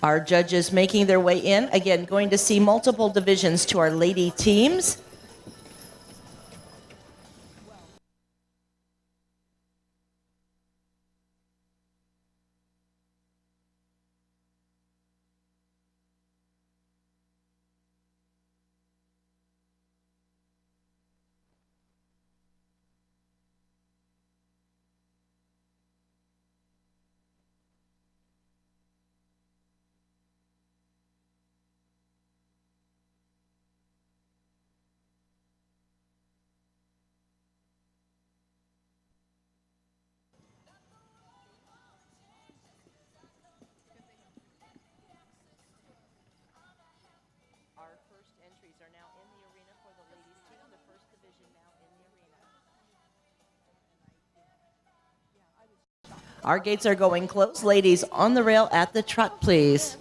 Our judges making their way in. Again, going to see multiple divisions to our lady teams. Our first entries are now in the arena for the ladies team, the first division now in the arena. Our gates are going close. Ladies on the rail at the trot, please.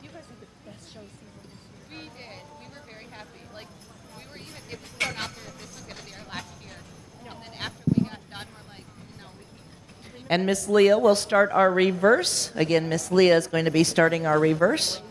You guys had the best show season this year. We did. We were very happy. Like, we were even, it was thrown out there that this was going to be our last year. No. And then after we got done, we're like, no, we can't. And Miss Leah will start our reverse. Again, Miss Leah is going to be starting our reverse.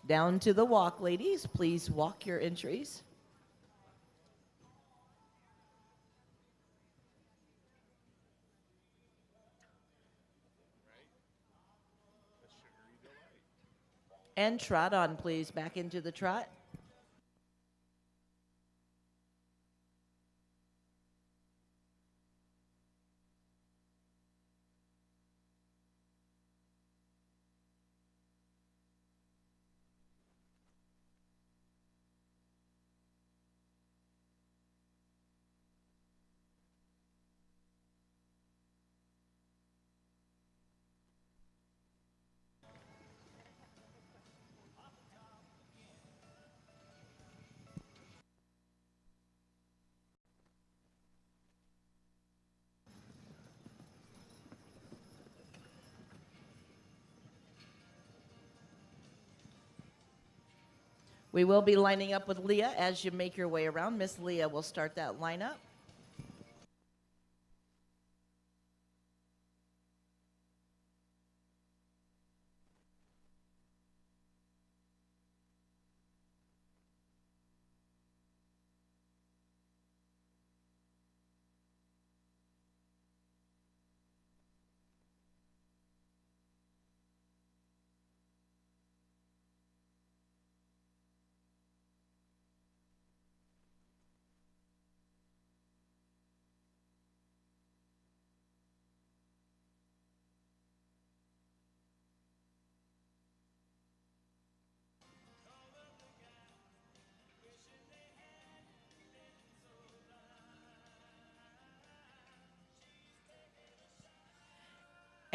Down to the walk, ladies. Please walk your entries. And trot on, please. Back into the trot. We will be lining up with Leah as you make your way around. Miss Leah will start that lineup.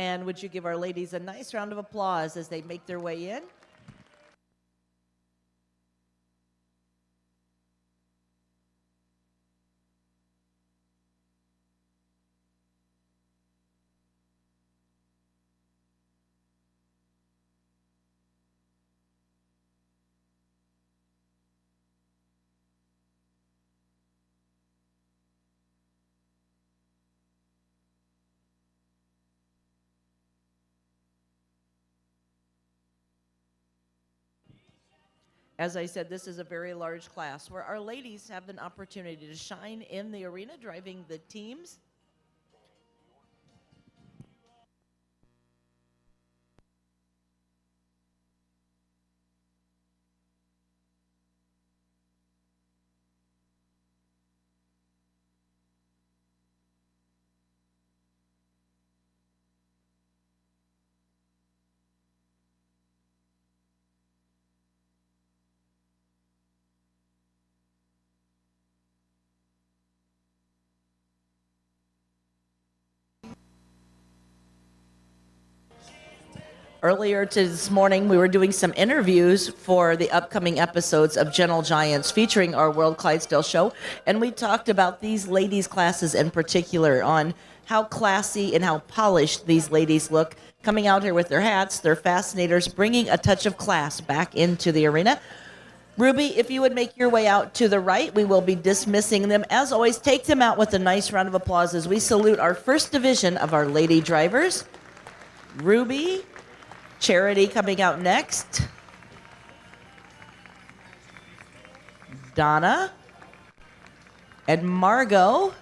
And would you give our ladies a nice round of applause as they make their way in? As I said, this is a very large class where our ladies have an opportunity to shine in the arena, driving the teams. Earlier this morning, we were doing some interviews for the upcoming episodes of Gentle Giants featuring our World Clydesdale show, and we talked about these ladies' classes in particular, on how classy and how polished these ladies look, coming out here with their hats, their fascinators, bringing a touch of class back into the arena. Ruby, if you would make your way out to the right, we will be dismissing them. As always, take them out with a nice round of applause as we salute our first division of our lady drivers. Ruby, Charity coming out next. Donna and Margot.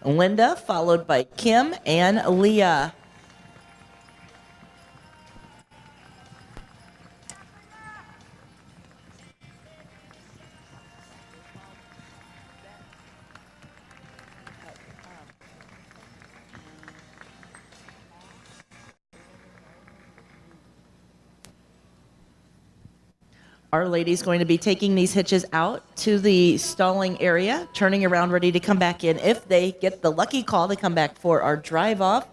Linda, followed by Kim and Leah. Our lady's going to be taking these hitches out to the stalling area, turning around, ready to come back in if they get the lucky call to come back for our drive off.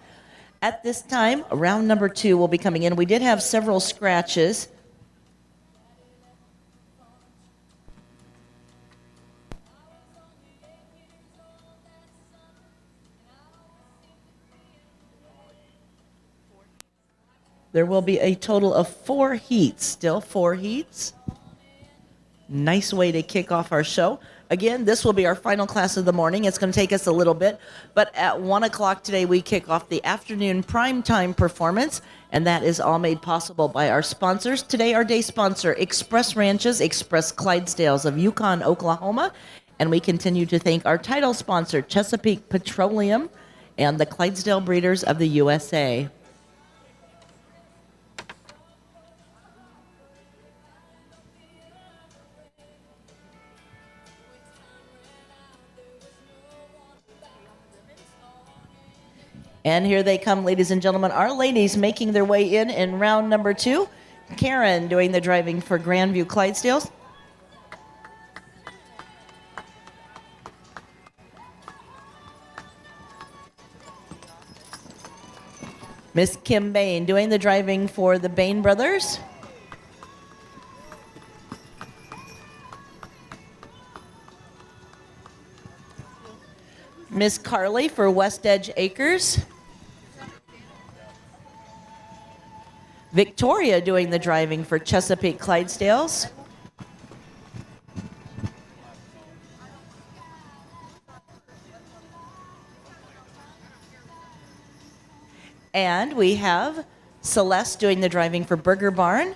At this time, round number 2 will be coming in. We did have several scratches. There will be a total of 4 heats, still 4 heats. Nice way to kick off our show. Again, this will be our final class of the morning. It's going to take us a little bit, but at 1 o'clock today, we kick off the afternoon primetime performance, and that is all made possible by our sponsors. Today, our day sponsor, Express Ranches, Express Clydesdales of Yukon, Oklahoma, and we continue to thank our title sponsor, Chesapeake Petroleum, and the Clydesdale Breeders of the USA. And here they come, ladies and gentlemen. Our ladies making their way in round number 2. Karen doing the driving for Grandview Clydesdales. Miss Kim Bain doing the driving for the Bain brothers. Miss Carly for West Edge Acres. Victoria doing the driving for Chesapeake Clydesdales. And we have Celeste doing the driving for Burger Barn.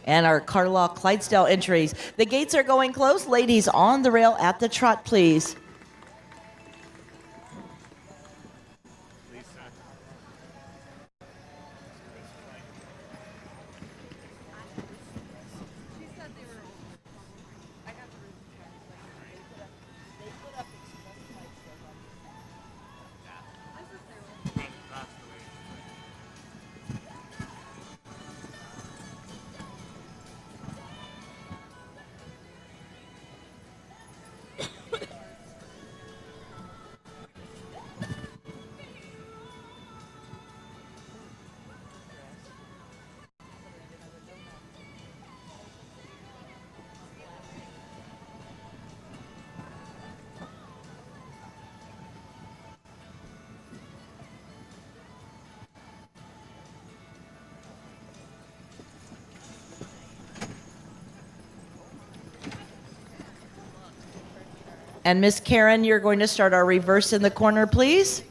And our Carlaw Clydesdale entries. The gates are going close. Ladies on the rail at the trot, please. And Miss Karen, you're going to start our reverse in the corner, please.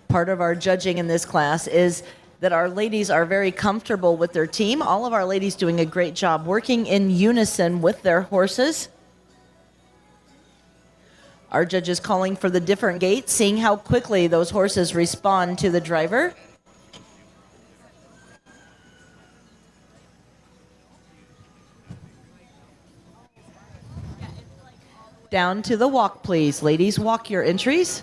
Part of our judging in this class is that our ladies are very comfortable with their team. All of our ladies doing a great job working in unison with their horses. Our judges calling for the different gaits, seeing how quickly those horses respond to the driver. Down to the walk, please. Ladies, walk your entries.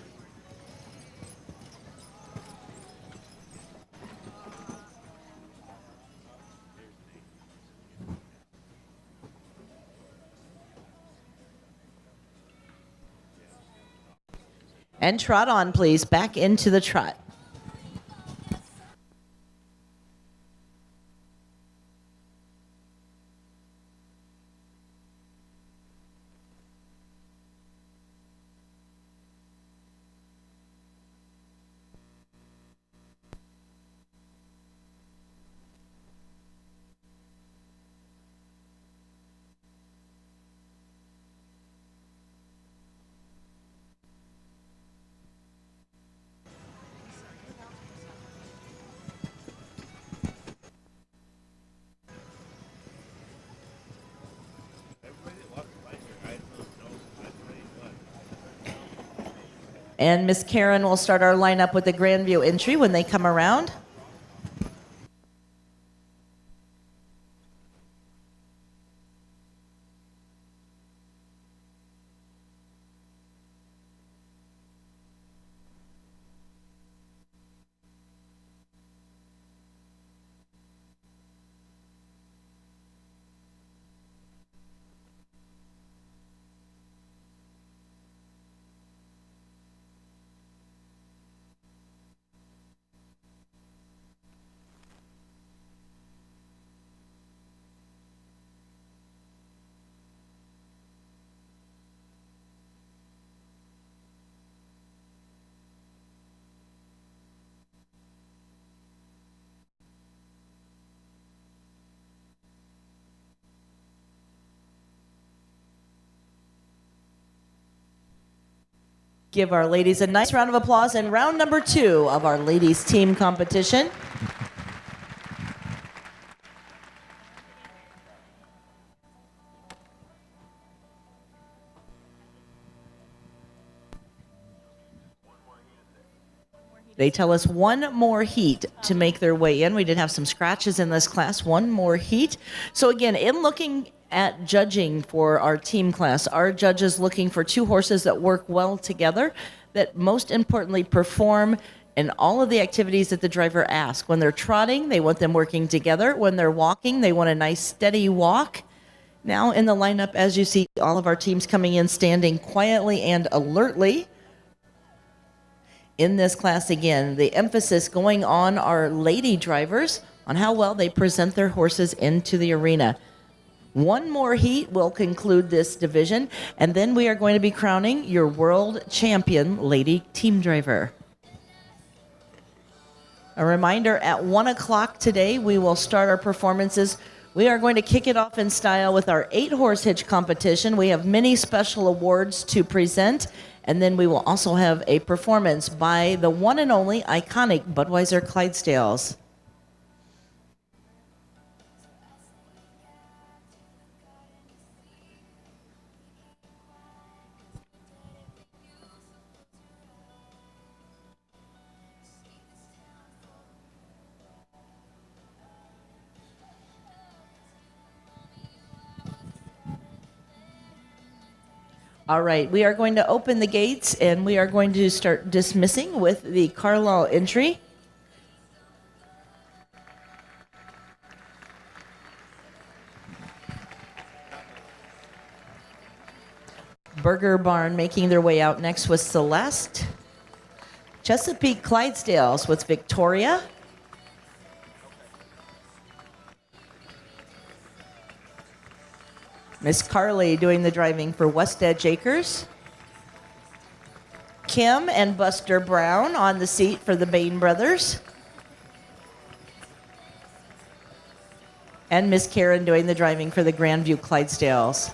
And trot on, please. Back into the trot. And Miss Karen will start our lineup with the Grandview entry when they come around. Give our ladies a nice round of applause in round number 2 of our ladies team competition. They tell us one more heat to make their way in. We did have some scratches in this class, one more heat. So again, in looking at judging for our team class, our judges looking for 2 horses that work well together, that most importantly perform in all of the activities that the driver asks. When they're trotting, they want them working together. When they're walking, they want a nice steady walk. Now in the lineup, as you see, all of our teams coming in standing quietly and alertly. In this class again, the emphasis going on our lady drivers on how well they present their horses into the arena. One more heat will conclude this division, and then we are going to be crowning your world champion lady team driver. A reminder, at 1 o'clock today, we will start our performances. We are going to kick it off in style with our 8-horse hitch competition. We have many special awards to present, and then we will also have a performance by the one and only iconic Budweiser Clydesdales. All right, we are going to open the gates and we are going to start dismissing with the Carlisle entry. Burger Barn making their way out next with Celeste. Chesapeake Clydesdales with Victoria. Miss Carly doing the driving for West Edge Acres. Kim and Buster Brown on the seat for the Bain brothers. And Miss Karen doing the driving for the Grandview Clydesdales.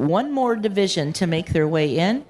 One more division to make their way in.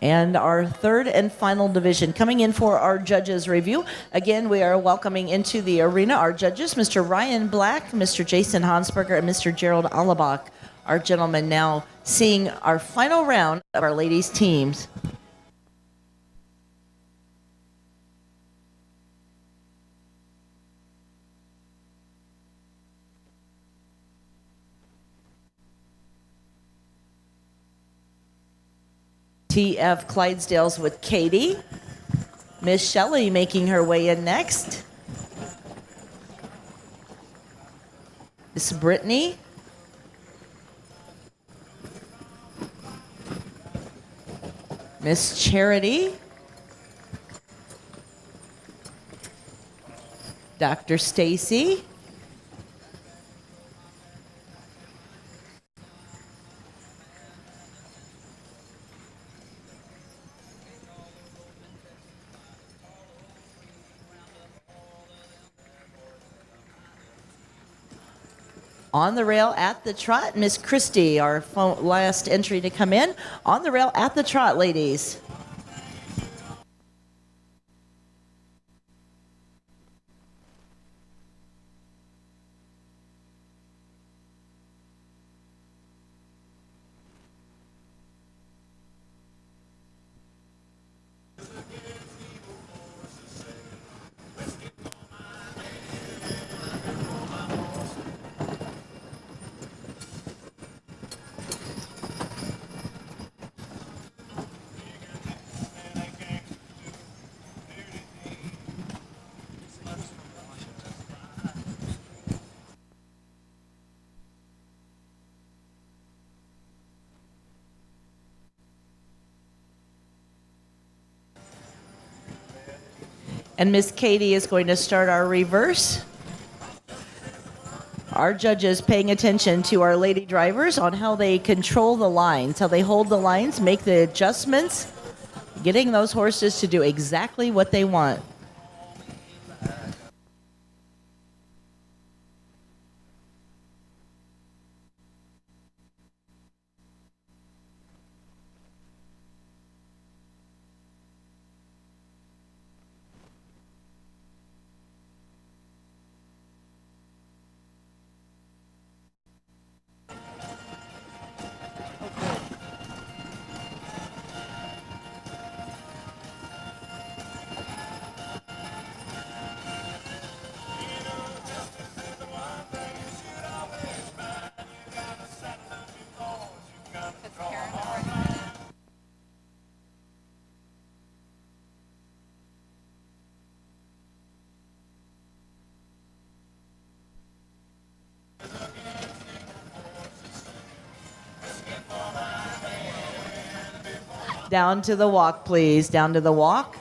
And our third and final division coming in for our judges review. Again, we are welcoming into the arena our judges, Mr. Ryan Black, Mr. Jason Hansberger, and Mr. Gerald Alabach. Our gentlemen now seeing our final round of our ladies' teams. TF Clydesdales with Katie. Miss Shelley making her way in next. Miss Brittany. Miss Charity. Dr. Stacy. On the rail at the trot, Miss Christie, our last entry to come in. On the rail at the trot, ladies. And Miss Katie is going to start our reverse. Our judges paying attention to our lady drivers on how they control the lines, how they hold the lines, make the adjustments, getting those horses to do exactly what they want. Down to the walk, please. Down to the walk.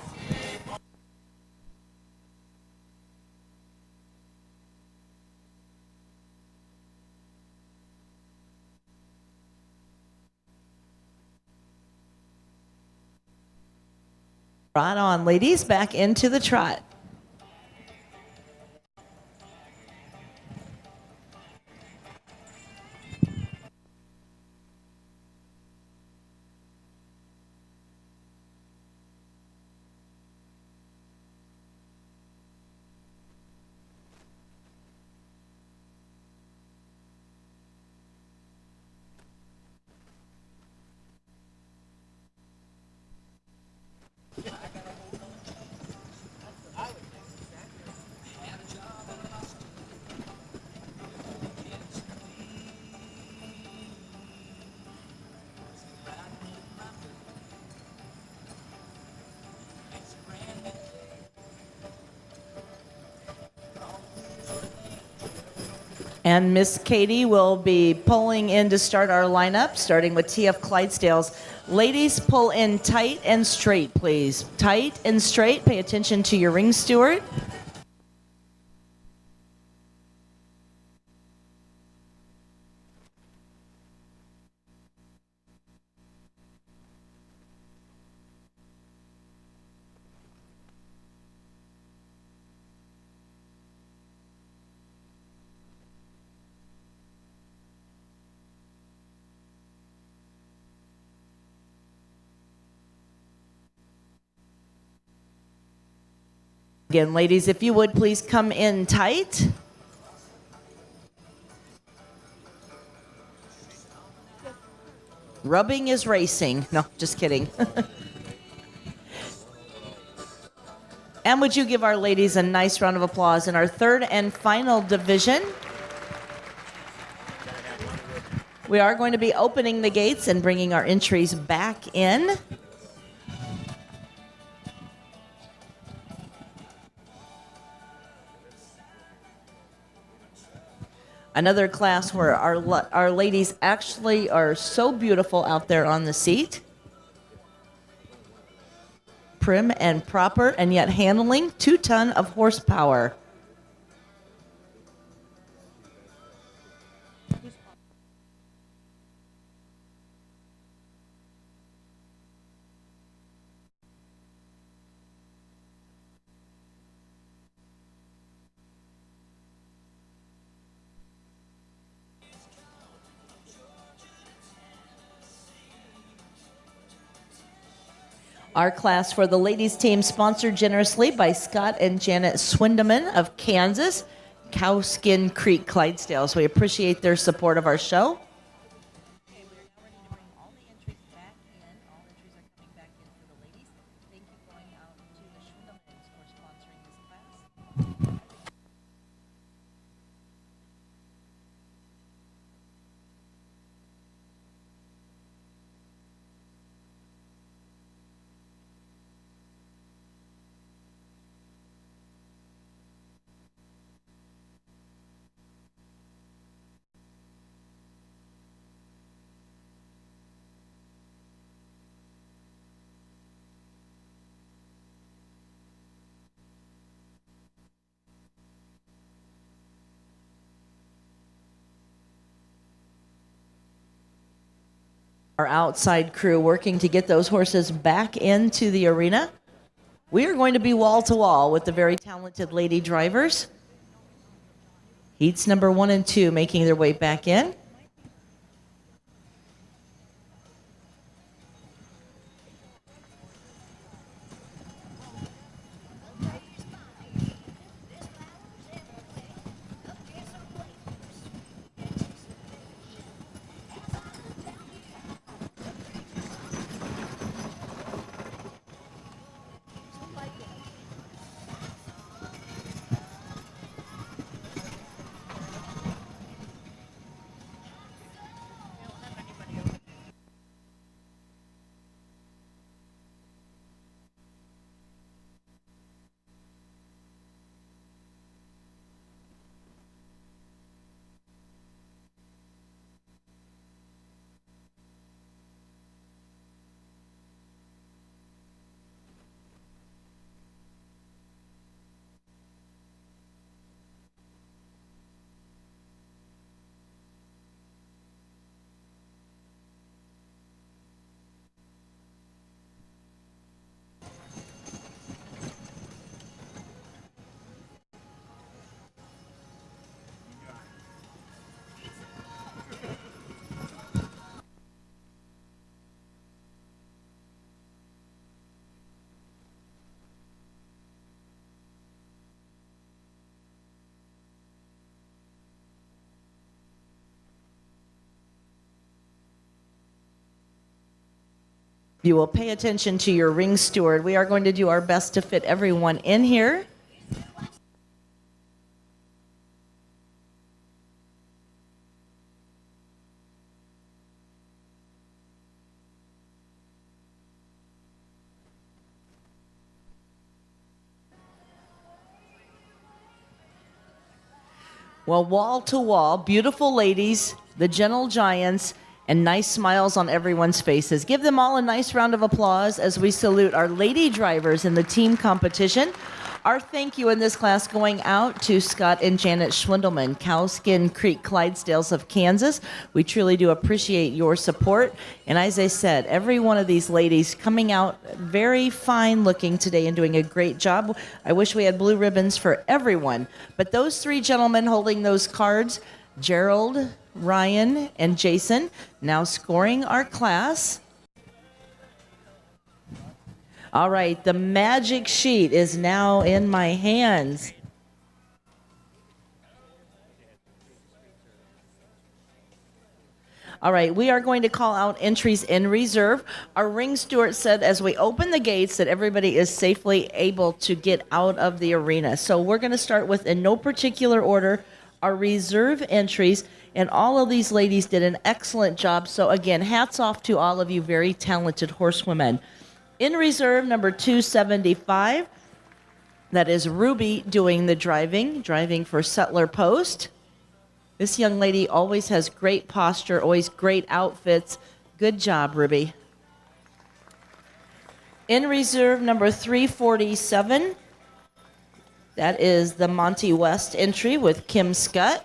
Right on, ladies, back into the trot. And Miss Katie will be pulling in to start our lineup, starting with TF Clydesdales. Ladies, pull in tight and straight, please. Tight and straight. Pay attention to your ring steward. Again, ladies, if you would please come in tight. Rubbing is racing. No, just kidding. And would you give our ladies a nice round of applause in our third and final division? We are going to be opening the gates and bringing our entries back in. Another class where our ladies actually are so beautiful out there on the seat. Prim and proper, and yet handling 2 tons of horsepower. Our class for the ladies team sponsored generously by Scott and Janet Swindeman of Kansas, Cowskin Creek Clydesdales. We appreciate their support of our show. Okay, we are now ready to bring all the entries back in. All entries are coming back in for the ladies. Thank you going out to the Swindemans for sponsoring this class. Our outside crew working to get those horses back into the arena. We are going to be wall to wall with the very talented lady drivers. Heats number 1 and 2 making their way back in. You will pay attention to your ring steward. We are going to do our best to fit everyone in here. Well, wall to wall, beautiful ladies, the gentle giants, and nice smiles on everyone's faces. Give them all a nice round of applause as we salute our lady drivers in the team competition. Our thank you in this class going out to Scott and Janet Schwindelman, Cowskin Creek Clydesdales of Kansas. We truly do appreciate your support. And as I said, every one of these ladies coming out very fine looking today and doing a great job. I wish we had blue ribbons for everyone. But those three gentlemen holding those cards, Gerald, Ryan, and Jason, now scoring our class. All right, the magic sheet is now in my hands. All right, we are going to call out entries in reserve. Our ring steward said as we open the gates that everybody is safely able to get out of the arena. So we're going to start with, in no particular order, our reserve entries. And all of these ladies did an excellent job. So again, hats off to all of you very talented horsewomen. In reserve, number 275, that is Ruby doing the driving for Settler Post. This young lady always has great posture, always great outfits. Good job, Ruby. In reserve, number 347, that is the Monty West entry with Kim Scott.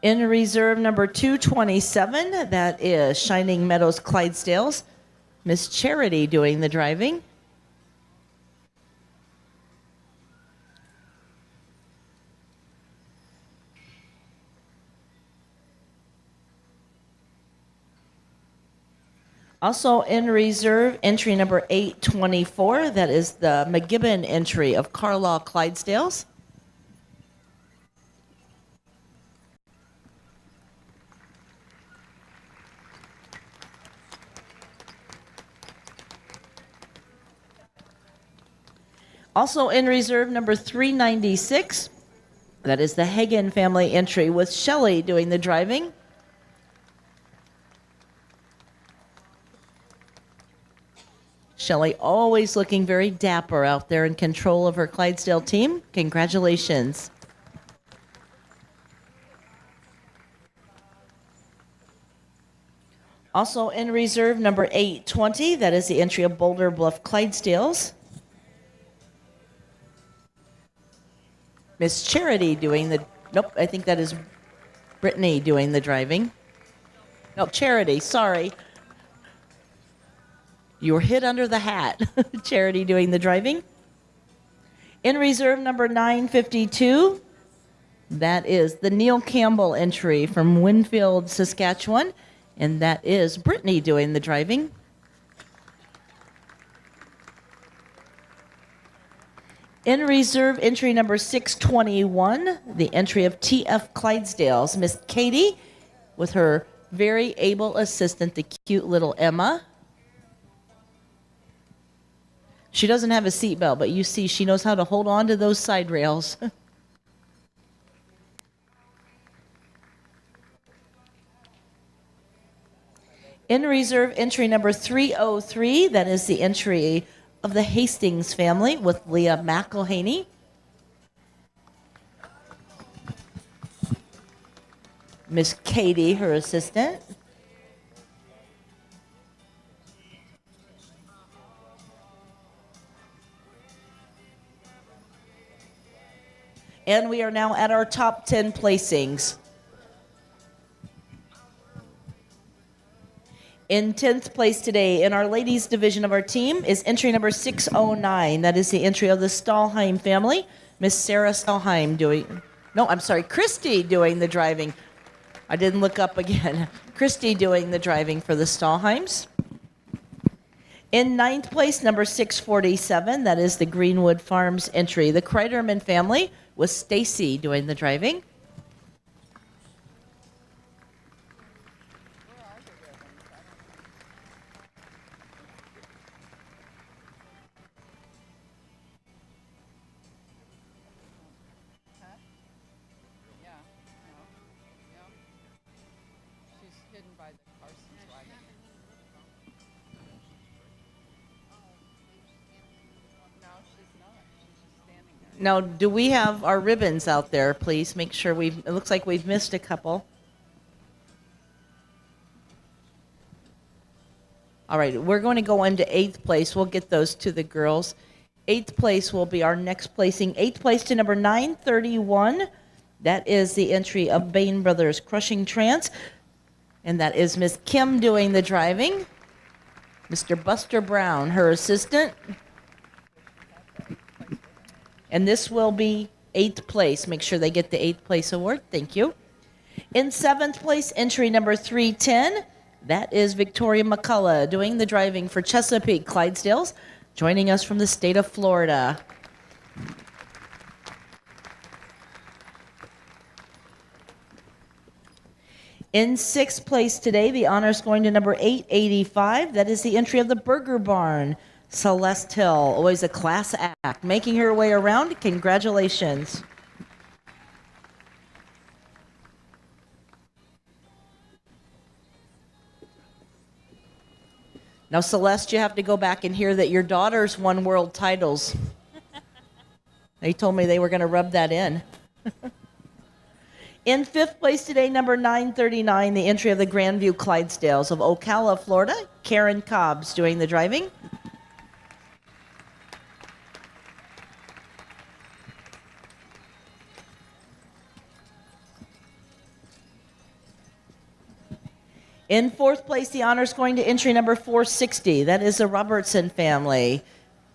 In reserve, number 227, that is Shining Meadows Clydesdales. Miss Charity doing the driving. Also in reserve, entry number 824, that is the McGibbon entry of Carlaw Clydesdales. Also in reserve, number 396, that is the Hagen family entry with Shelley doing the driving. Shelley always looking very dapper out there in control of her Clydesdale team. Congratulations. Also in reserve, number 820, that is the entry of Boulder Bluff Clydesdales. Miss Charity doing the, nope, I think that is Brittany doing the driving. No, Charity, sorry. You were hit under the hat. Charity doing the driving. In reserve, number 952, that is the Neil Campbell entry from Winfield, Saskatchewan, and that is Brittany doing the driving. In reserve, entry number 621, the entry of TF Clydesdales, Miss Katie, with her very able assistant, the cute little Emma. She doesn't have a seatbelt, but you see she knows how to hold on to those side rails. In reserve, entry number 303, that is the entry of the Hastings family with Leah McElhaney. Miss Katie, her assistant. And we are now at our top 10 placings. In 10th place today in our ladies division of our team is entry number 609. That is the entry of the Stahlheim family. Miss Sarah Stahlheim doing, no, I'm sorry, Christy doing the driving. I didn't look up again. Christy doing the driving for the Stahlheims. In ninth place, number 647, that is the Greenwood Farms entry. The Kreiderman family with Stacy doing the driving. Now, do we have our ribbons out there, please? Make sure it looks like we've missed a couple. All right, we're going to go into eighth place. We'll get those to the girls. Eighth place will be our next placing. Eighth place to number 931. That is the entry of Bain Brothers Crushing Trance. And that is Miss Kim doing the driving. Mr. Buster Brown, her assistant. And this will be eighth place. Make sure they get the eighth place award. Thank you. In seventh place, entry number 310. That is Victoria McCullough doing the driving for Chesapeake Clydesdales, joining us from the state of Florida. In sixth place today, the honor is going to number 885. That is the entry of the Burger Barn. Celeste Hill, always a class act, making her way around. Congratulations. Now, Celeste, you have to go back and hear that your daughters won world titles. They told me they were going to rub that in. In fifth place today, number 939, the entry of the Grandview Clydesdales of Ocala, Florida. Karen Cobbs doing the driving. In fourth place, the honor is going to entry number 460. That is the Robertson family.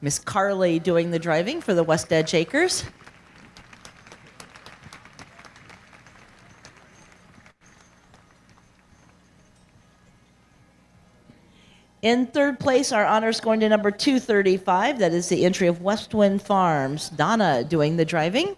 Miss Carly doing the driving for the West Edge Acres. In third place, our honor is going to number 235. That is the entry of Westwind Farms. Donna doing the driving.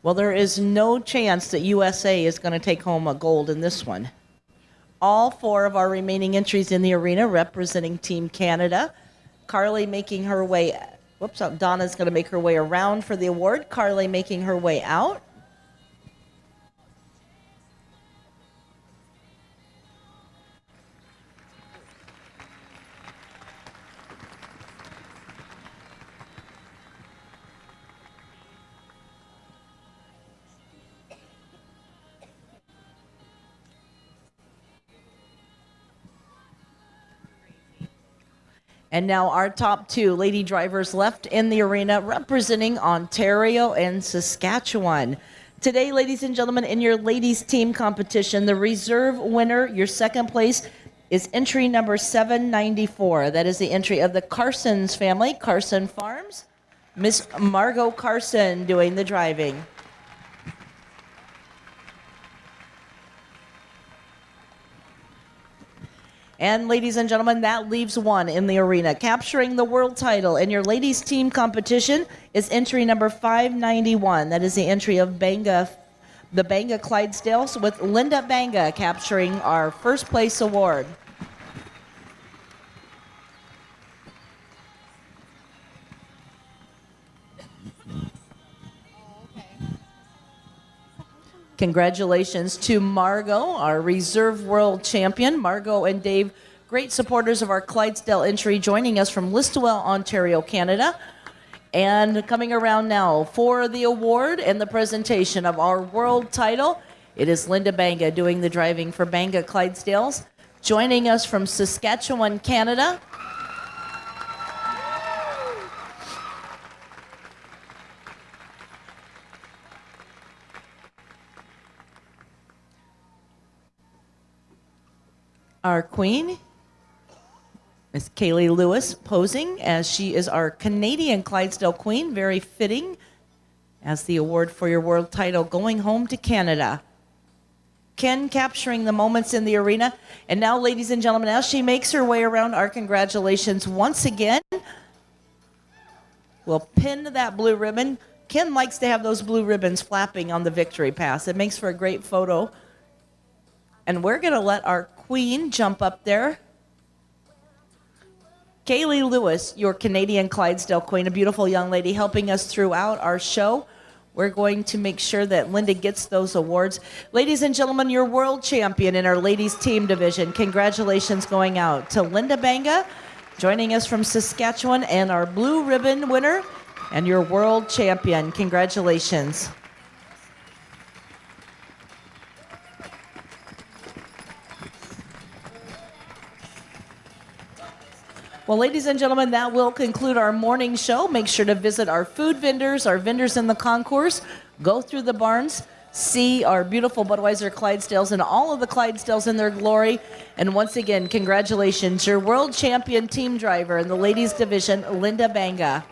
Well, there is no chance that USA is going to take home a gold in this one. All four of our remaining entries in the arena representing Team Canada. Carly making her way, Donna's going to make her way around for the award. Carly making her way out. And now our top two lady drivers left in the arena representing Ontario and Saskatchewan. Today, ladies and gentlemen, in your ladies team competition, the reserve winner, your second place, is entry number 794. That is the entry of the Carson's family, Carson Farms. Miss Margot Carson doing the driving. And ladies and gentlemen, that leaves one in the arena. Capturing the world title in your ladies team competition is entry number 591. That is the entry of Banga, the Banga Clydesdales, with Linda Banga capturing our first place award. Congratulations to Margot, our reserve world champion. Margot and Dave, great supporters of our Clydesdale entry, joining us from Listowel, Ontario, Canada. And coming around now for the award and the presentation of our world title, it is Linda Banga doing the driving for Banga Clydesdales. Joining us from Saskatchewan, Canada, our queen, Miss Kaylee Lewis, posing as she is our Canadian Clydesdale queen. Very fitting. as the award for your world title going home to Canada. Ken capturing the moments in the arena. And now, ladies and gentlemen, as she makes her way around, our congratulations once again. We'll pin that blue ribbon. Ken likes to have those blue ribbons flapping on the victory pass. It makes for a great photo. And we're going to let our queen jump up there. Kaylee Lewis, your Canadian Clydesdale queen, a beautiful young lady helping us throughout our show. We're going to make sure that Linda gets those awards. Ladies and gentlemen, your world champion in our ladies team division. Congratulations going out to Linda Banga, joining us from Saskatchewan, and our blue ribbon winner and your world champion. Congratulations. Well, ladies and gentlemen, that will conclude our morning show. Make sure to visit our food vendors, our vendors in the concourse, go through the barns, see our beautiful Budweiser Clydesdales and all of the Clydesdales in their glory. And once again, congratulations, your world champion team driver in the ladies division, Linda Banga.